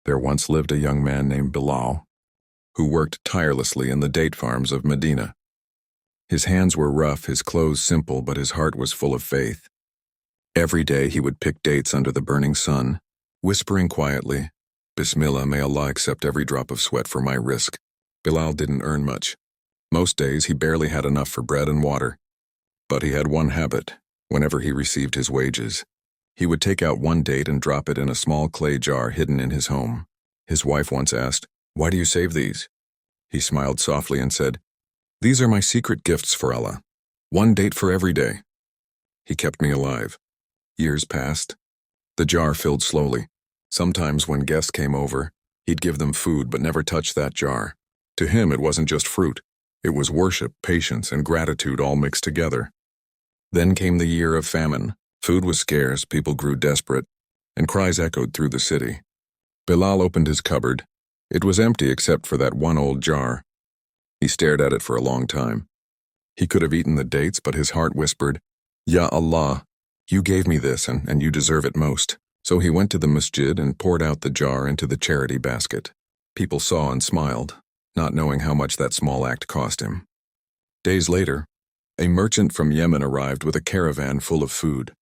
There once lived a young man named Bilal, who worked tirelessly in the date farms of Medina. His hands were rough, his clothes simple, but his heart was full of faith. Every day he would pick dates under the burning sun, whispering quietly, "Bismillah, may Allah accept every drop of sweat for my risk." Bilal didn't earn much. Most days he barely had enough for bread and water. But he had one habit. Whenever he received his wages, he would take out one date and drop it in a small clay jar hidden in his home. His wife once asked, "Why do you save these?" He smiled softly and said, "These are my secret gifts for Allah. One date for every day." He kept me alive. Years passed. The jar filled slowly. Sometimes when guests came over, he'd give them food but never touch that jar. To him, it wasn't just fruit. It was worship, patience, and gratitude all mixed together. Then came the year of famine. Food was scarce, people grew desperate, and cries echoed through the city. Bilal opened his cupboard. It was empty except for that one old jar. He stared at it for a long time. He could have eaten the dates, but his heart whispered, "Ya Allah, you gave me this and you deserve it most." So he went to the masjid and poured out the jar into the charity basket. People saw and smiled, not knowing how much that small act cost him. Days later, a merchant from Yemen arrived with a caravan full of food.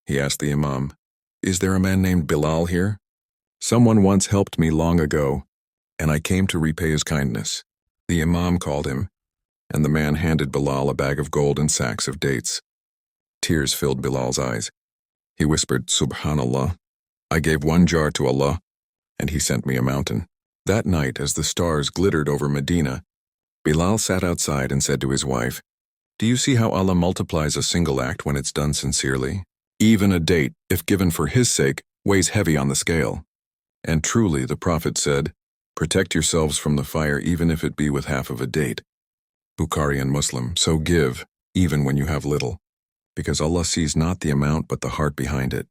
He asked the imam, "Is there a man named Bilal here? Someone once helped me long ago, and I came to repay his kindness." The imam called him, and the man handed Bilal a bag of gold and sacks of dates. Tears filled Bilal's eyes. He whispered, "Subhanallah, I gave one jar to Allah, and he sent me a mountain." That night, as the stars glittered over Medina, Bilal sat outside and said to his wife, "Do you see how Allah multiplies a single act when it's done sincerely? Even a date, if given for His sake, weighs heavy on the scale." And truly, the Prophet said, "Protect yourselves from the fire even if it be with half of a date." Bukhari and Muslim, so give, even when you have little, because Allah sees not the amount but the heart behind it.